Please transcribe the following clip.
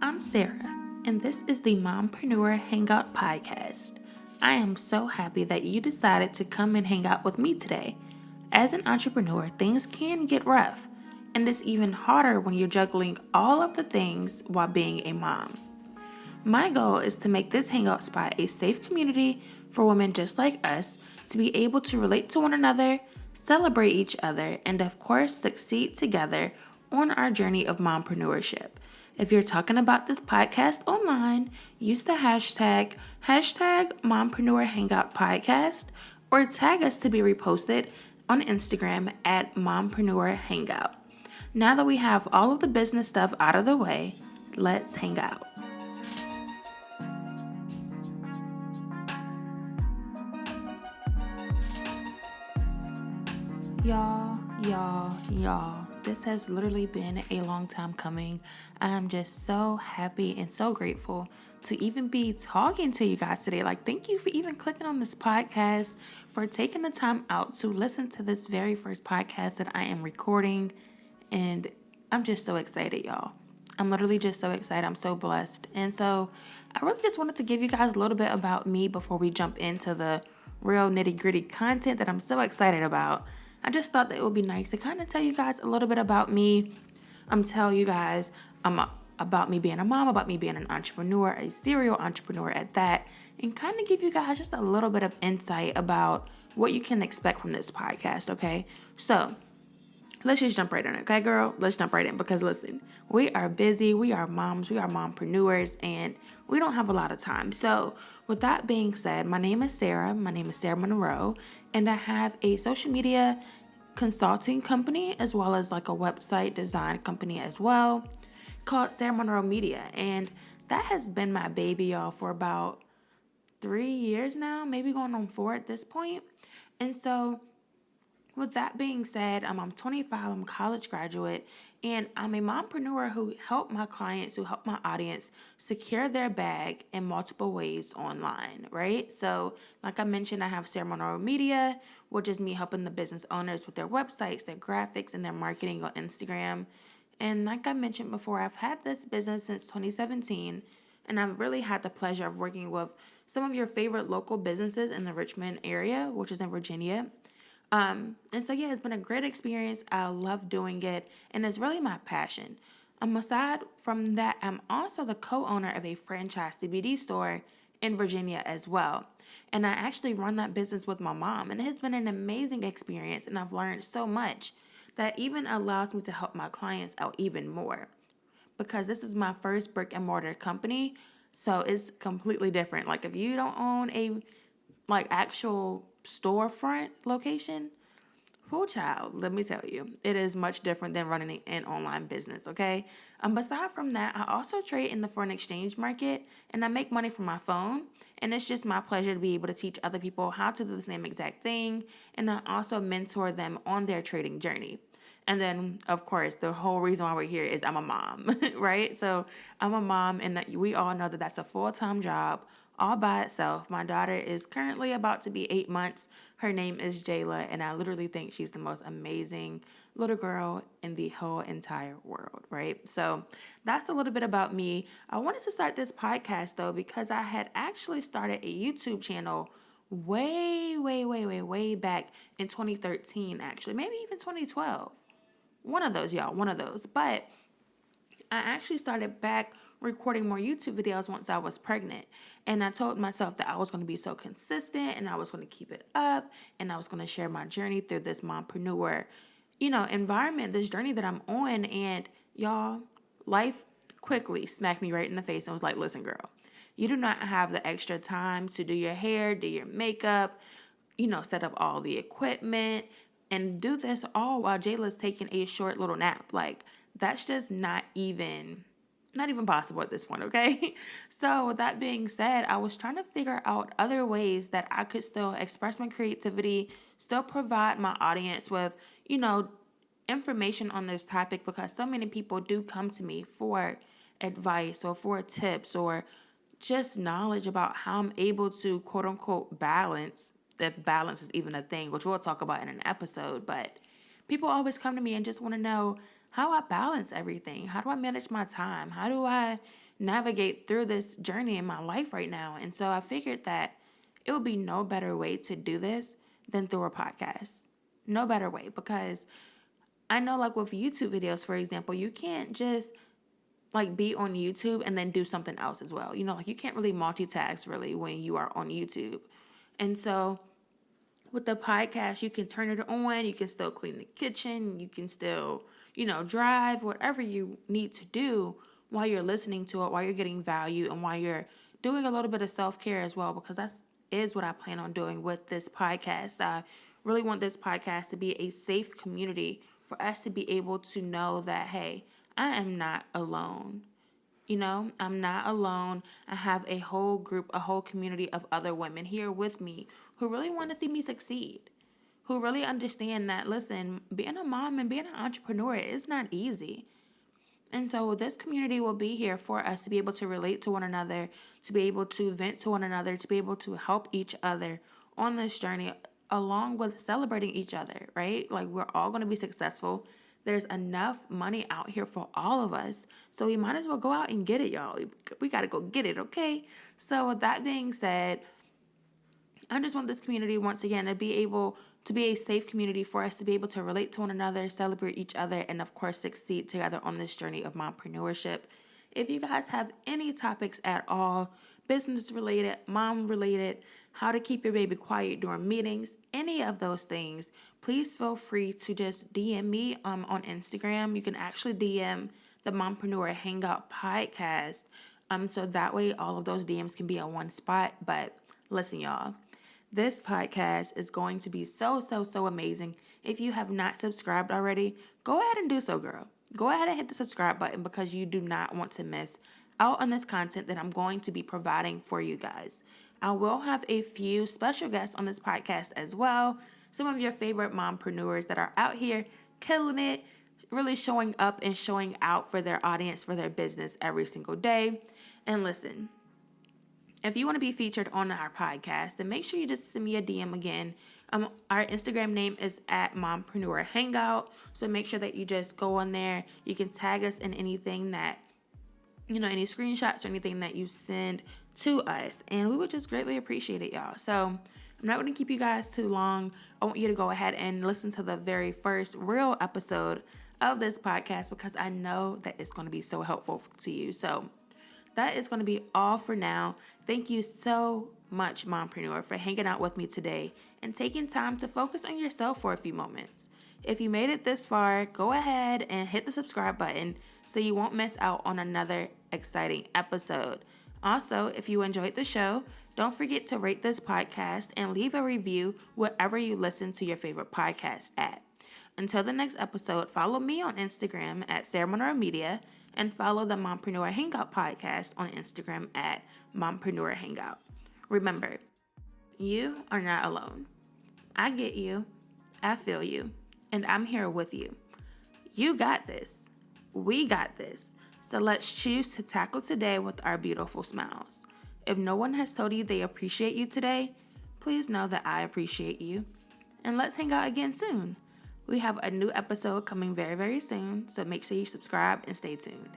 I'm Sarah, and this is the Mompreneur Hangout Podcast. I am so happy that you decided to come and hang out with me today. As an entrepreneur, things can get rough, and it's even harder when you're juggling all of the things while being a mom. My goal is to make this hangout spot a safe community for women just like us to be able to relate to one another, celebrate each other, and of course, succeed together on our journey of mompreneurship. If you're talking about this podcast online, use the hashtag Mompreneur Hangout Podcast or tag us to be reposted on Instagram at Mompreneur Hangout. Now that we have all of the business stuff out of the way, let's hang out. Y'all. This has literally been a long time coming. I'm just so happy and so grateful to even be talking to you guys today. Thank you for even clicking on this podcast, for taking the time out to listen to this very first podcast that I am recording. And I'm just so excited, y'all. I'm literally just so excited. I'm so blessed. And so I really just wanted to give you guys a little bit about me before we jump into the real nitty-gritty content that I'm so excited about. I just thought that it would be nice to kind of tell you guys a little bit about me. Tell you guys about me being a mom, about me being an entrepreneur, a serial entrepreneur at that, and kind of give you guys just a little bit of insight about what you can expect from this podcast, okay? So let's just jump right in, okay, girl? Let's jump right in because listen, we are busy, we are moms, we are mompreneurs, and we don't have a lot of time. So with that being said, my name is Sarah Monroe, and I have a social media consulting company as well as like a website design company as well called Sarah Monroe Media. And that has been my baby, y'all, for about 3 years now, maybe going on 4 at this point. And so with that being said, I'm 25, I'm a college graduate, and I'm a mompreneur who help my clients, who help my audience secure their bag in multiple ways online, right? So, like I mentioned, I have Sarah Monroe Media, which is me helping the business owners with their websites, their graphics, and their marketing on Instagram. And like I mentioned before, I've had this business since 2017, and I've really had the pleasure of working with some of your favorite local businesses in the Richmond area, which is in Virginia. And so, yeah, it's been a great experience. I love doing it, and it's really my passion. Aside from that, I'm also the co-owner of a franchise CBD store in Virginia as well. And I actually run that business with my mom, and it has been an amazing experience, and I've learned so much that even allows me to help my clients out even more because this is my first brick and mortar company. So it's completely different. Like if you don't own a actual storefront location, poor child, let me tell you, it is much different than running an online business, okay? Aside from that, I also trade in the foreign exchange market and I make money from my phone. And it's just my pleasure to be able to teach other people how to do the same exact thing. And I also mentor them on their trading journey. And then, of course, the whole reason why we're here is I'm a mom, right? So I'm a mom, and we all know that that's a full-time job all by itself. My daughter is currently about to be 8 months. Her name is Jayla, and I literally think she's the most amazing little girl in the whole entire world, right? So that's a little bit about me. I wanted to start this podcast, though, because I had actually started a YouTube channel way back in 2013, actually, maybe even 2012. One of those, y'all, one of those. But I actually started back recording more YouTube videos once I was pregnant. And I told myself that I was going to be so consistent and I was going to keep it up and I was going to share my journey through this mompreneur, environment, this journey that I'm on. And y'all, life quickly smacked me right in the face and was like, listen, girl, you do not have the extra time to do your hair, do your makeup, set up all the equipment and do this all while Jayla's taking a short little nap. Like, that's just not even possible at this point, okay? So with that being said, I was trying to figure out other ways that I could still express my creativity, still provide my audience with, information on this topic because so many people do come to me for advice or for tips or just knowledge about how I'm able to quote unquote balance, if balance is even a thing, which we'll talk about in an episode. But people always come to me and just want to know how I balance everything. How do I manage my time? How do I navigate through this journey in my life right now. And so I figured that it would be no better way to do this than through a podcast. No better way, because I know, like with YouTube videos, for example, you can't just like be on YouTube and then do something else as well. Like you can't really multitask really when you are on YouTube. And so with the podcast, you can turn it on, you can still clean the kitchen, you can still, drive, whatever you need to do while you're listening to it, while you're getting value, and while you're doing a little bit of self-care as well, because that is what I plan on doing with this podcast. I really want this podcast to be a safe community for us to be able to know that, hey, I am not alone. I'm not alone. I have a whole group, a whole community of other women here with me who really want to see me succeed, who really understand that, listen, being a mom and being an entrepreneur is not easy. And so this community will be here for us to be able to relate to one another, to be able to vent to one another, to be able to help each other on this journey, along with celebrating each other, right? Like, we're all going to be successful. There's enough money out here for all of us. So we might as well go out and get it, y'all. We got to go get it, okay? So with that being said, I just want this community, once again, to be able to be a safe community for us to be able to relate to one another, celebrate each other, and of course, succeed together on this journey of mompreneurship. If you guys have any topics at all, business related, mom related, how to keep your baby quiet during meetings, any of those things, please feel free to just DM me on Instagram. You can actually DM the Mompreneur Hangout podcast. So that way all of those DMs can be on one spot. But listen, y'all, this podcast is going to be so, so, so amazing. If you have not subscribed already, go ahead and do so, girl. Go ahead and hit the subscribe button, because you do not want to miss out on this content that I'm going to be providing for you guys. I will have a few special guests on this podcast as well. Some of your favorite mompreneurs that are out here killing it, really showing up and showing out for their audience, for their business every single day. And listen, if you want to be featured on our podcast, then make sure you just send me a DM again. Our Instagram name is at Mompreneur Hangout. So make sure that you just go on there. You can tag us in anything that, any screenshots or anything that you send to us. And we would just greatly appreciate it, y'all. So I'm not going to keep you guys too long. I want you to go ahead and listen to the very first real episode of this podcast, because I know that it's going to be so helpful to you. So that is going to be all for now. Thank you so much, mompreneur, for hanging out with me today and taking time to focus on yourself for a few moments. If you made it this far, go ahead and hit the subscribe button so you won't miss out on another exciting episode. Also, if you enjoyed the show, don't forget to rate this podcast and leave a review wherever you listen to your favorite podcast at. Until the next episode, follow me on Instagram at Sarah Monroe Media, and follow the Mompreneur Hangout podcast on Instagram at Mompreneur Hangout. Remember, you are not alone. I get you, I feel you, and I'm here with you. You got this. We got this. So let's choose to tackle today with our beautiful smiles. If no one has told you they appreciate you today, please know that I appreciate you. And let's hang out again soon. We have a new episode coming very, very soon, so make sure you subscribe and stay tuned.